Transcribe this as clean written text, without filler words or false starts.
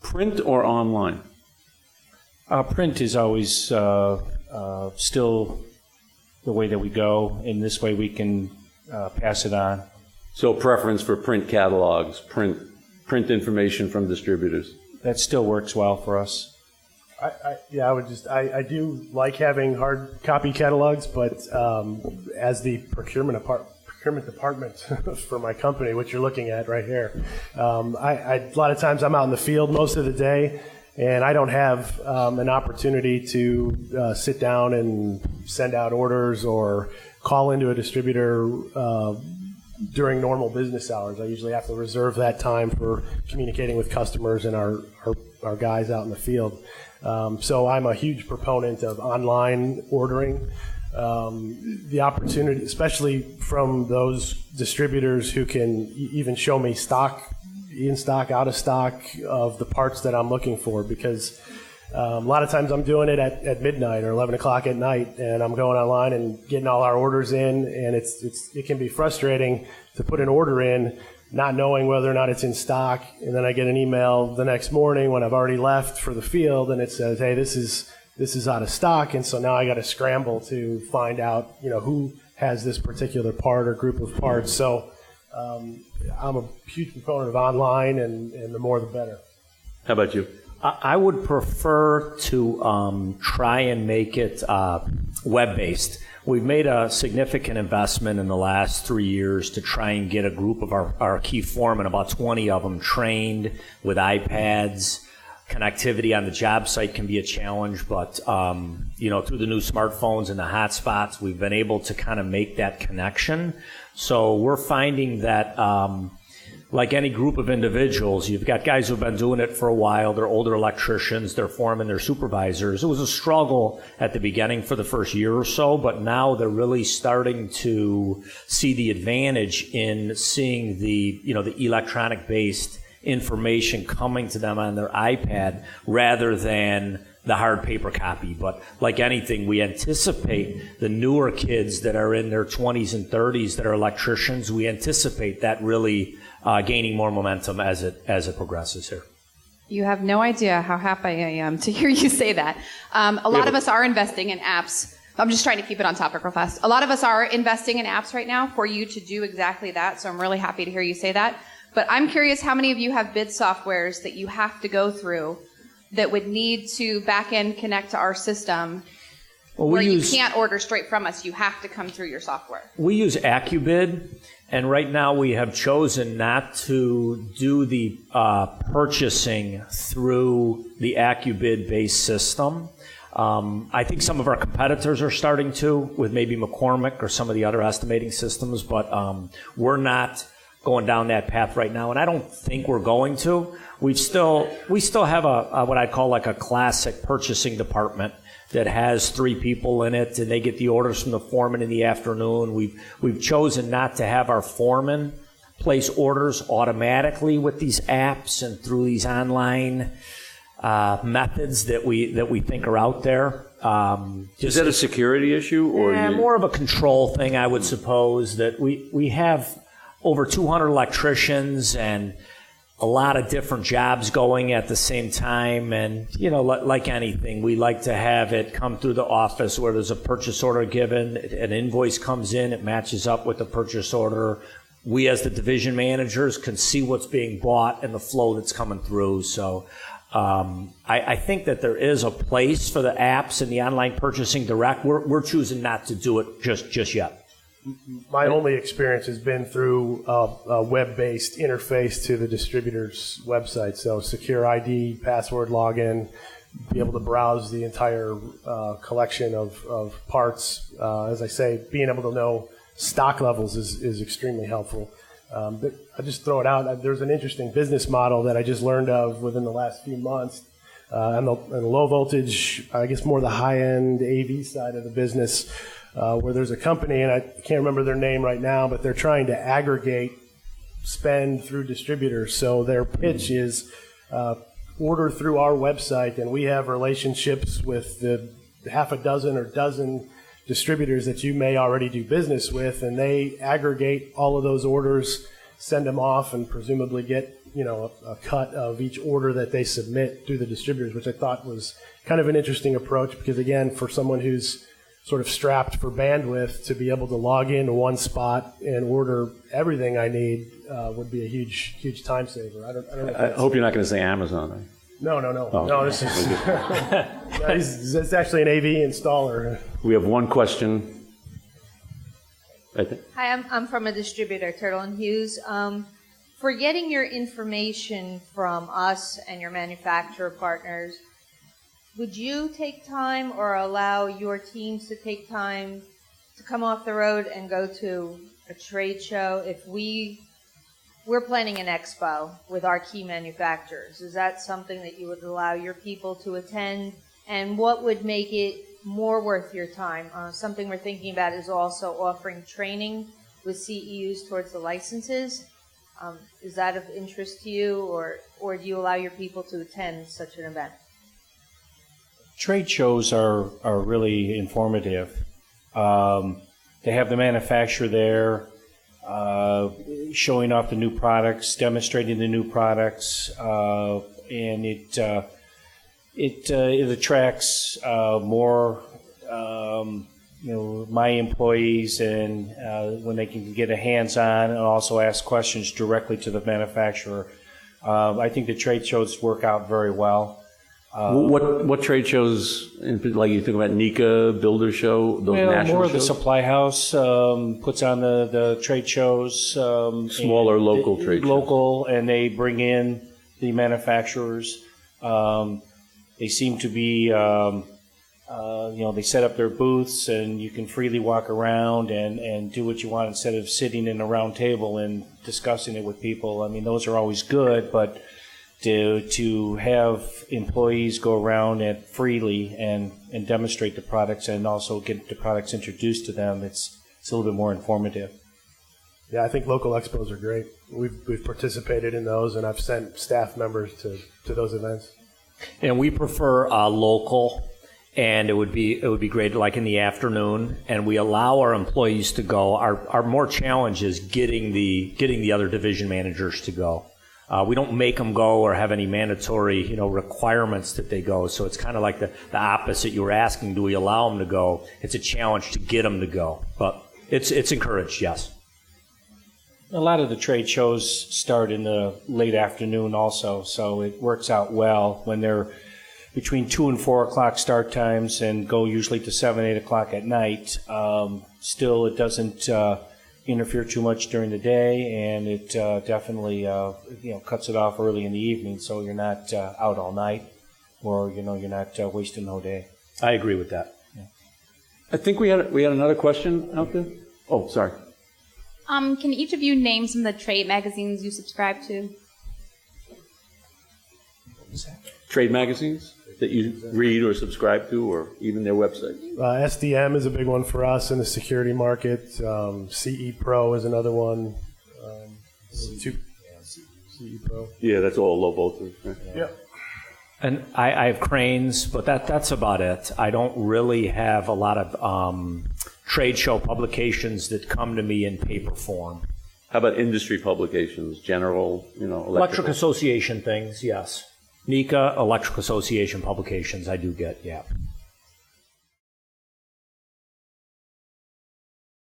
Print or online? Print is always still the way that we go. In this way, we can pass it on. So preference for print catalogs, print information from distributors. That still works well for us. I do like having hard copy catalogs, but as the procurement department for my company, which you're looking at right here, a lot of times I'm out in the field most of the day, and I don't have an opportunity to sit down and send out orders or call into a distributor during normal business hours. I usually have to reserve that time for communicating with customers and our guys out in the field. So I'm a huge proponent of online ordering. The opportunity, especially from those distributors who can even show me stock, in stock, out of stock of the parts that I'm looking for, because a lot of times I'm doing it at midnight or 11 o'clock at night, and I'm going online and getting all our orders in, and it can be frustrating to put an order in not knowing whether or not it's in stock, and then I get an email the next morning when I've already left for the field, and it says, hey, this is out of stock, and so now I got to scramble to find out, who has this particular part or group of parts. So I'm a huge proponent of online, and the more the better. How about you? I would prefer to try and make it web-based. We've made a significant investment in the last 3 years to try and get a group of our key foremen, about 20 of them, trained with iPads. Connectivity on the job site can be a challenge, but through the new smartphones and the hotspots, we've been able to kind of make that connection. So we're finding that like any group of individuals, you've got guys who've been doing it for a while. They're older electricians, they're foremen, they're supervisors. It was a struggle at the beginning for the first year or so, but now they're really starting to see the advantage in seeing the electronic-based information coming to them on their iPad rather than the hard paper copy. But like anything, we anticipate the newer kids that are in their 20s and 30s that are electricians, we anticipate that really gaining more momentum as it progresses here. You have no idea how happy I am to hear you say that. A lot of us are investing in apps. I'm just trying to keep it on topic real fast. A lot of us are investing in apps right now for you to do exactly that, so I'm really happy to hear you say that. But I'm curious how many of you have bid softwares that you have to go through that would need to back-end connect to our system where you can't order straight from us. You have to come through your software. We use AccuBid, and right now we have chosen not to do the purchasing through the AccuBid-based system. I think some of our competitors are starting to, with maybe McCormick or some of the other estimating systems, but we're not going down that path right now, and I don't think we're going to. We still have a what I'd call like a classic purchasing department that has 3 people in it, and they get the orders from the foreman in the afternoon. We've chosen not to have our foreman place orders automatically with these apps and through these online methods that we think are out there. Is that a security issue, or more of a control thing, I would suppose? That we have over 200 electricians and a lot of different jobs going at the same time, and like anything, we like to have it come through the office where there's a purchase order given, an invoice comes in, it matches up with the purchase order. We as the division managers can see what's being bought and the flow that's coming through. So I think that there is a place for the apps and the online purchasing direct. We're choosing not to do it just yet. My only experience has been through a web-based interface to the distributor's website. So secure ID, password login, be able to browse the entire collection of parts. As I say, being able to know stock levels is extremely helpful. But I just throw it out. There's an interesting business model that I just learned of within the last few months. On the low voltage, I guess more the high-end AV side of the business, where there's a company, and I can't remember their name right now, but they're trying to aggregate spend through distributors. So their pitch is order through our website, and we have relationships with the half a dozen or dozen distributors that you may already do business with, and they aggregate all of those orders send them off and presumably get, a cut of each order that they submit through the distributors, which I thought was kind of an interesting approach because, again, for someone who's sort of strapped for bandwidth, to be able to log into one spot and order everything I need would be a huge time saver. I don't know. I hope you're not going to say Amazon. Right? No. Oh. No, this is it's actually an AV installer. We have one question. I think. Hi, I'm from a distributor, Turtle and Hughes. For getting your information from us and your manufacturer partners, would you take time or allow your teams to take time to come off the road and go to a trade show? If we're planning an expo with our key manufacturers, is that something that you would allow your people to attend? And what would make it more worth your time? Something we're thinking about is also offering training with CEUs towards the licenses. Is that of interest to you, or do you allow your people to attend such an event? Trade shows are really informative. They have the manufacturer there, showing off the new products, demonstrating the new products, and it attracts more, my employees, and when they can get a hands-on and also ask questions directly to the manufacturer. I think the trade shows work out very well. What trade shows, like you think about NICA, Builder Show, those national more shows? of the supply house puts on the trade shows. Smaller local trade shows. Local, and they bring in the manufacturers. They seem to be, they set up their booths, and you can freely walk around and do what you want instead of sitting in a round table and discussing it with people. I mean, those are always good, but to have employees go around and freely and demonstrate the products and also get the products introduced to them, it's a little bit more informative. Yeah, I think local expos are great. We've participated in those, and I've sent staff members to those events. And we prefer local, and it would be great like in the afternoon, and we allow our employees to go. Our more challenge is getting the other division managers to go. We don't make them go or have any mandatory requirements that they go. So it's kind of like the opposite. You were asking, do we allow them to go? It's a challenge to get them to go, but it's encouraged, yes. A lot of the trade shows start in the late afternoon also, so it works out well when they're between 2 and 4 o'clock start times and go usually to 7, 8 o'clock at night. Still, it doesn't interfere too much during the day, and it definitely cuts it off early in the evening, so you're not out all night, or you're not wasting the whole day. I agree with that. Yeah. I think we had another question out there. Oh, sorry. Can each of you name some of the trade magazines you subscribe to? Trade magazines that you read or subscribe to, or even their website? SDM is a big one for us in the security market. CE Pro is another one. CE Pro. Yeah, that's all low voltage. Right? Yeah. And I have Cranes, but that's about it. I don't really have a lot of trade show publications that come to me in paper form. How about industry publications, general, Electric Association things, yes. NICA, Electric Association publications, I do get, yeah.